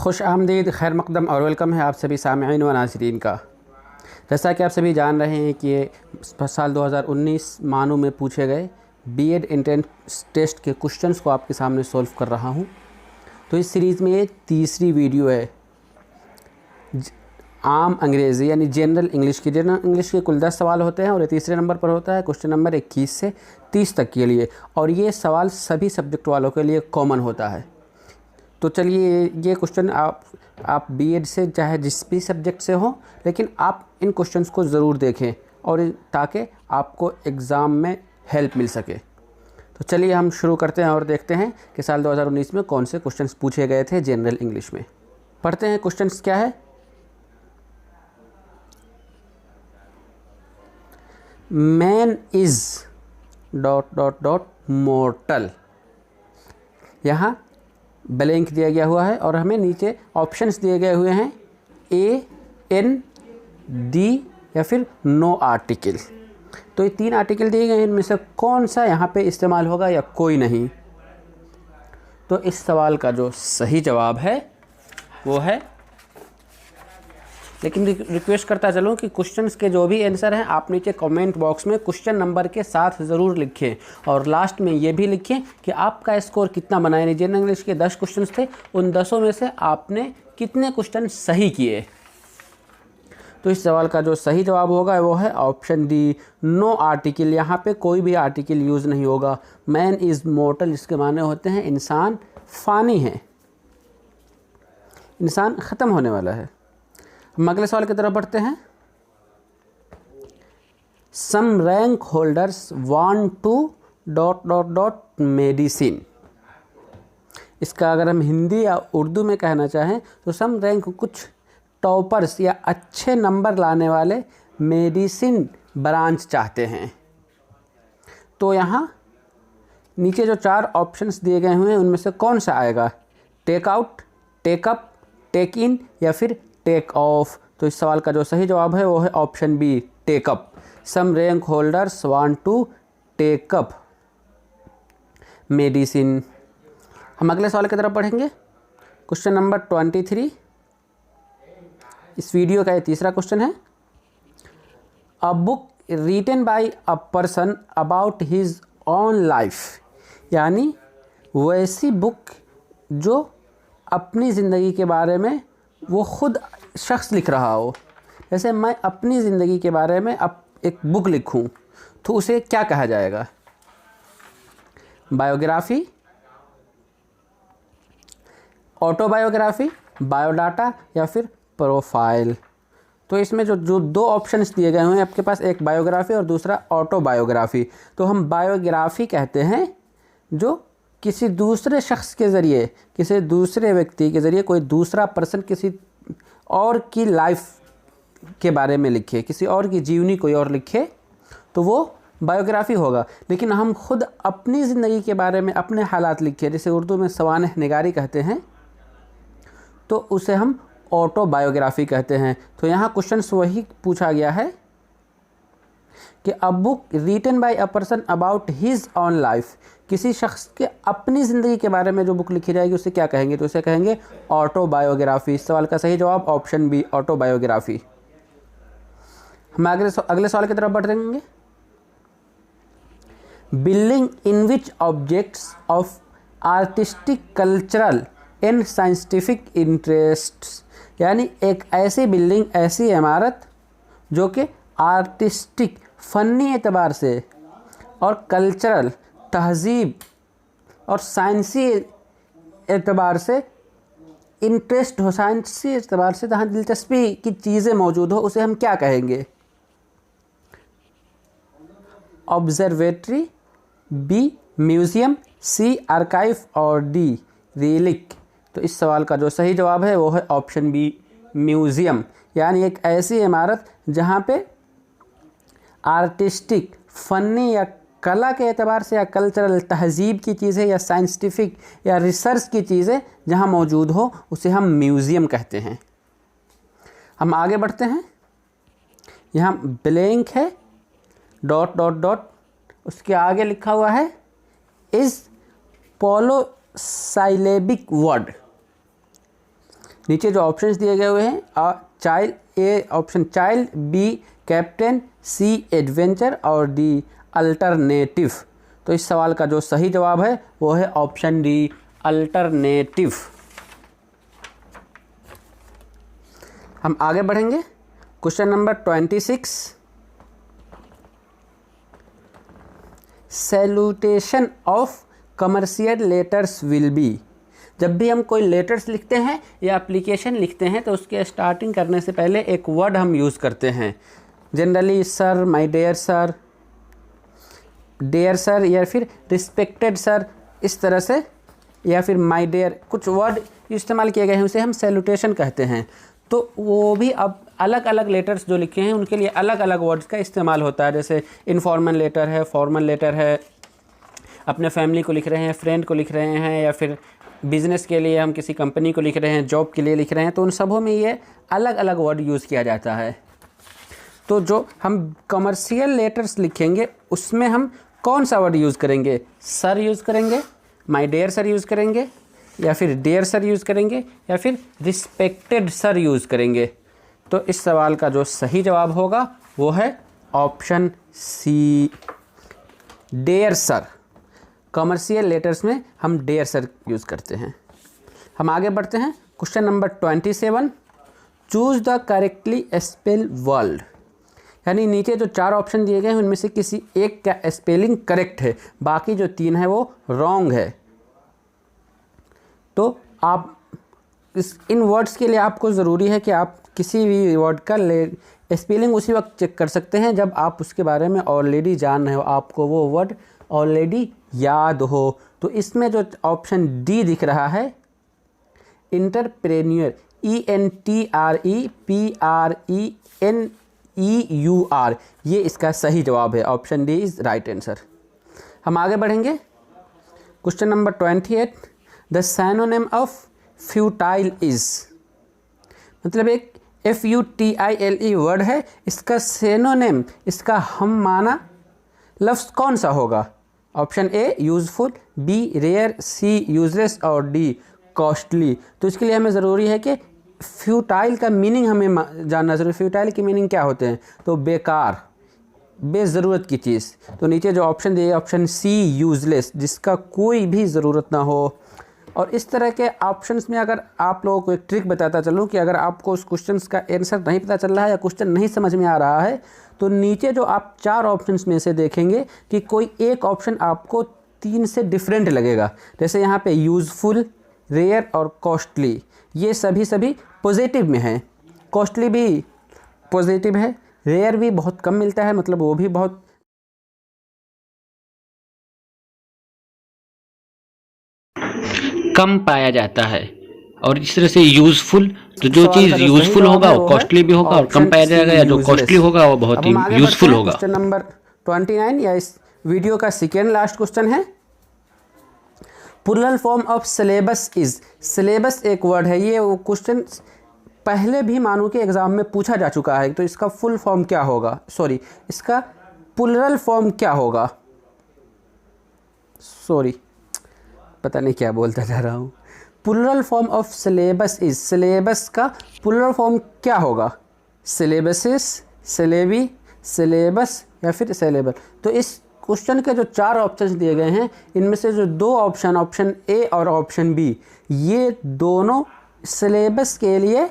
खुश आमदीद, खैर मकदम और वेलकम है आप सभी सामईन व नाज़रीन का। जैसा कि आप सभी जान रहे हैं कि ये साल 2019 मानों में पूछे गए बीएड एंट्रेंस टेस्ट के क्वेश्चंस को आपके सामने सॉल्व कर रहा हूं। तो इस सीरीज़ में ये तीसरी वीडियो है। आम अंग्रेज़ी यानी जनरल इंग्लिश की। जनरल इंग्लिश के कुल 10 सवाल होते हैं और ये तीसरे नंबर पर होता है, क्वेश्चन नंबर 21 से 30 तक के लिए। और ये सवाल सभी सब्जेक्ट वालों के लिए कॉमन होता है। तो चलिए, ये क्वेश्चन आप बीएड से चाहे जिस भी सब्जेक्ट से हो, लेकिन आप इन क्वेश्चंस को ज़रूर देखें और ताकि आपको एग्ज़ाम में हेल्प मिल सके। तो चलिए हम शुरू करते हैं और देखते हैं कि साल 2019 में कौन से क्वेश्चंस पूछे गए थे जनरल इंग्लिश में। पढ़ते हैं क्वेश्चंस क्या है। Man is ... mortar. यहाँ ब्लैंक दिया गया हुआ है और हमें नीचे ऑप्शंस दिए गए हुए हैं ए, एन, डी या फिर नो आर्टिकल। तो ये 3 आर्टिकल दिए गए हैं, इनमें से कौन सा यहाँ पे इस्तेमाल होगा या कोई नहीं। तो इस सवाल का जो सही जवाब है वो है, लेकिन रिक्वेस्ट करता चलूँ कि क्वेश्चंस के जो भी आंसर हैं आप नीचे कमेंट बॉक्स में क्वेश्चन नंबर के साथ ज़रूर लिखें और लास्ट में ये भी लिखें कि आपका स्कोर कितना बना। यानी जनरल इंग्लिश के 10 क्वेश्चंस थे, उन 10 में से आपने कितने क्वेश्चन सही किए। तो इस सवाल का जो सही जवाब होगा वो है ऑप्शन डी, नो आर्टिकल। यहाँ पे कोई भी आर्टिकल यूज़ नहीं होगा। मैन इज़ मोर्टल जिसके माने होते हैं इंसान फ़ानी है, इंसान ख़त्म होने वाला है। हम अगले सवाल की तरफ बढ़ते हैं। Some rank holders want to ... medicine. इसका अगर हम हिंदी या उर्दू में कहना चाहें तो सम रैंक कुछ टॉपर्स या अच्छे नंबर लाने वाले मेडिसिन ब्रांच चाहते हैं। तो यहाँ नीचे जो 4 ऑप्शंस दिए गए हुए हैं उनमें से कौन सा आएगा? Take out, take up, take in या फिर टेक ऑफ। तो इस सवाल का जो सही जवाब है वो है option B, take up. Some rank holders want to take up medicine. हम अगले सवाल की तरफ बढ़ेंगे। क्वेश्चन नंबर 23, इस वीडियो का ये तीसरा क्वेश्चन है। A book written by a person about his own life. यानी वैसी बुक जो अपनी ज़िंदगी के बारे में वो खुद शख्स लिख रहा हो। जैसे मैं अपनी ज़िंदगी के बारे में अब एक बुक लिखूं तो उसे क्या कहा जाएगा? बायोग्राफी, ऑटोबायोग्राफी, बायोडाटा या फिर प्रोफाइल। तो इसमें जो 2 ऑप्शंस दिए गए हैं आपके पास, एक बायोग्राफी और दूसरा ऑटोबायोग्राफी। तो हम बायोग्राफी कहते हैं जो किसी दूसरे शख्स के ज़रिए, किसी दूसरे व्यक्ति के ज़रिए कोई दूसरा पर्सन किसी और की लाइफ के बारे में लिखे, किसी और की जीवनी कोई और लिखे तो वो बायोग्राफी होगा। लेकिन हम खुद अपनी ज़िंदगी के बारे में अपने हालात लिखे, जैसे उर्दू में सवानह निगारी कहते हैं, तो उसे हम ऑटोबायोग्राफी कहते हैं। तो यहाँ क्वेश्चन वही पूछा गया है कि a book written by a person about his own life. किसी शख्स के अपनी ज़िंदगी के बारे में जो बुक लिखी जाएगी उसे क्या कहेंगे? तो उसे कहेंगे ऑटोबायोग्राफी। इस सवाल का सही जवाब ऑप्शन बी, ऑटोबायोग्राफी। हम अगले सवाल की तरफ बढ़ रहेंगे। Building in which objects of artistic, cultural and scientific interests. यानी एक ऐसी बिल्डिंग, ऐसी इमारत जो कि आर्टिस्टिक, फ़नी एतबार से और कल्चरल, तहज़ीब और साइंसी एतबार से इंटरेस्ट हो, साइंसी एतबार से जहाँ दिलचस्पी की चीज़ें मौजूद हो, उसे हम क्या कहेंगे? ऑब्जर्वेटरी, बी म्यूज़ियम, सी आर्काइव और डी रिलिक। तो इस सवाल का जो सही जवाब है वो है ऑप्शन बी, म्यूज़ियम। यानी एक ऐसी इमारत जहाँ पे आर्टिस्टिक, फ़नी या कला के एतबार से या कल्चरल, तहज़ीब की चीज़ें या साइंटिफिक या रिसर्च की चीज़ें जहाँ मौजूद हो उसे हम म्यूज़ियम कहते हैं। हम आगे बढ़ते हैं। यहाँ ब्लैंक है, ... उसके आगे लिखा हुआ है इज़ पोलोसाइलेबिक वर्ड। नीचे जो ऑप्शंस दिए गए हुए हैं, child, A option child, B captain, C adventure और डी अल्टरनेटिव। तो इस सवाल का जो सही जवाब है वो है ऑप्शन डी अल्टरनेटिव। हम आगे बढ़ेंगे। Question number 26, salutation of commercial letters will be. जब भी हम कोई लेटर्स लिखते हैं या एप्लीकेशन लिखते हैं तो उसके स्टार्टिंग करने से पहले एक वर्ड हम यूज़ करते हैं। Generally sir, my dear sir या फिर रिस्पेक्टेड सर, इस तरह से, या फिर माय डियर, कुछ वर्ड इस्तेमाल किए गए हैं उसे हम सैल्यूटेशन कहते हैं। तो वो भी अब अलग अलग लेटर्स जो लिखे हैं उनके लिए अलग अलग वर्ड्स का इस्तेमाल होता है। जैसे इनफॉर्मल लेटर है, फॉर्मल लेटर है, अपने फैमिली को लिख रहे हैं, फ्रेंड को लिख रहे हैं, या फिर बिज़नेस के लिए हम किसी कंपनी को लिख रहे हैं, जॉब के लिए लिख रहे हैं, तो उन सबों में ये अलग अलग वर्ड यूज़ किया जाता है। तो जो हम कमर्शियल लेटर्स लिखेंगे उसमें हम कौन सा वर्ड यूज़ करेंगे? सर यूज़ करेंगे, माय डियर सर यूज़ करेंगे, या फिर डियर सर यूज़ करेंगे, या फिर रिस्पेक्टेड सर यूज़ करेंगे? तो इस सवाल का जो सही जवाब होगा वो है option C, dear sir. Commercial letters में हम डियर सर यूज़ करते हैं। हम आगे बढ़ते हैं। Question number 27, choose the correctly spell word. यानी नीचे जो 4 ऑप्शन दिए गए हैं उनमें से किसी एक का स्पेलिंग करेक्ट है, बाकी जो 3 है वो रॉन्ग है। तो आप इन वर्ड्स के लिए आपको ज़रूरी है कि आप किसी भी वर्ड का स्पेलिंग उसी वक्त चेक कर सकते हैं जब आप उसके बारे में ऑलरेडी जान रहे हो, आपको वो वर्ड ऑलरेडी याद हो। तो इसमें जो ऑप्शन डी दिख रहा है, इंटरप्रेन्योर, ENTREPRENEUR, ये इसका सही जवाब है। Option D is right answer. हम आगे बढ़ेंगे। Question number 28, the synonym of futile is. मतलब एक FUTILE वर्ड है, इसका सिनोनिम, इसका हम माना लफ्ज़ कौन सा होगा? Option A useful, B rare, C useless और डी कॉस्टली। तो इसके लिए हमें ज़रूरी है कि फ्यूटाइल का मीनिंग हमें जानना ज़रूरी। फ्यूटाइल की मीनिंग क्या होते हैं? तो बेकार, बेज़रूरत की चीज़। तो नीचे जो ऑप्शन दिए, ऑप्शन सी यूजलेस, जिसका कोई भी ज़रूरत ना हो। और इस तरह के ऑप्शंस में अगर आप लोगों को एक ट्रिक बताता चलूँ कि अगर आपको उस क्वेश्चन का आंसर नहीं पता चल रहा है या क्वेश्चन नहीं समझ में आ रहा है, तो नीचे जो आप 4 ऑप्शंस में से देखेंगे कि कोई एक ऑप्शन आपको 3 से डिफरेंट लगेगा। जैसे यहाँ पे यूज़फुल, रेयर और कॉस्टली, ये सभी पॉजिटिव में हैं। कॉस्टली भी पॉजिटिव है, रेयर भी बहुत कम मिलता है, मतलब वो भी बहुत कम पाया जाता है। और इस तरह से यूज़फुल, तो जो चीज़ यूज़फुल होगा वो कॉस्टली भी होगा, और कम पाया जाएगा, या जो कॉस्टली होगा वो बहुत ही यूज़फुल होगा। क्वेश्चन नंबर 29 या इस वीडियो का सेकेंड लास्ट क्वेश्चन है, plural form of syllabus is. Syllabus एक वर्ड है, ये वो क्वेश्चन पहले भी मानो कि एग्ज़ाम में पूछा जा चुका है। तो इसका फुल फॉर्म क्या होगा? सॉरी, इसका प्लूरल फॉर्म क्या होगा? सॉरी, पता नहीं क्या बोलता जा रहा हूँ। Plural form of syllabus is, syllabus का प्लूरल फॉर्म क्या होगा? सिलेबसेस, सिलेबी, सिलेबस या फिर सिलेबल। तो इस क्वेश्चन के जो 4 ऑप्शन दिए गए हैं, इनमें से जो 2 ऑप्शन, ऑप्शन ए और ऑप्शन बी, ये दोनों सिलेबस के लिए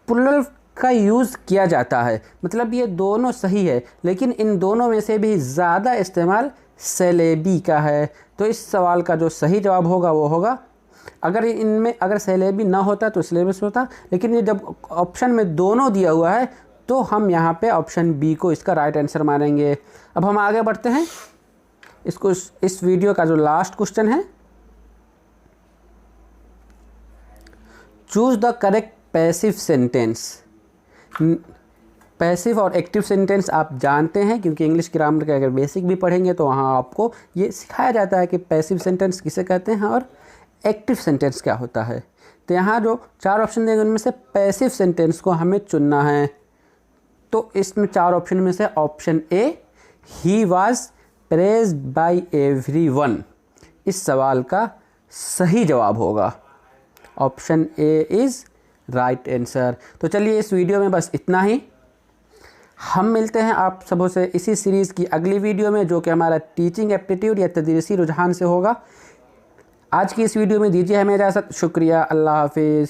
प्लूरल का यूज़ किया जाता है। मतलब ये दोनों सही है, लेकिन इन दोनों में से भी ज़्यादा इस्तेमाल सिलेबी का है। तो इस सवाल का जो सही जवाब होगा वो होगा, अगर सिलेबी ना होता तो सिलेबस होता, लेकिन ये जब ऑप्शन में दोनों दिया हुआ है तो हम यहाँ पे ऑप्शन बी को इसका राइट आंसर मानेंगे। अब हम आगे बढ़ते हैं। इस वीडियो का जो लास्ट क्वेश्चन है, choose the correct passive sentence. Passive और एक्टिव सेंटेंस आप जानते हैं, क्योंकि इंग्लिश ग्रामर के अगर बेसिक भी पढ़ेंगे तो वहाँ आपको ये सिखाया जाता है कि पैसिव सेंटेंस किसे कहते हैं और एक्टिव सेंटेंस क्या होता है। तो यहाँ जो 4 ऑप्शन देंगे उनमें से पैसिव सेंटेंस को हमें चुनना है। तो इसमें 4 ऑप्शन में से option A, he was praised by everyone, इस सवाल का सही जवाब होगा। Option A is right answer. तो चलिए इस वीडियो में बस इतना ही। हम मिलते हैं आप सबों से इसी सीरीज़ की अगली वीडियो में, जो कि हमारा टीचिंग एप्टीट्यूड या तदरीसी रुझान से होगा। आज की इस वीडियो में दीजिए हमें इजाज़त। शुक्रिया, अल्लाह हाफिज़।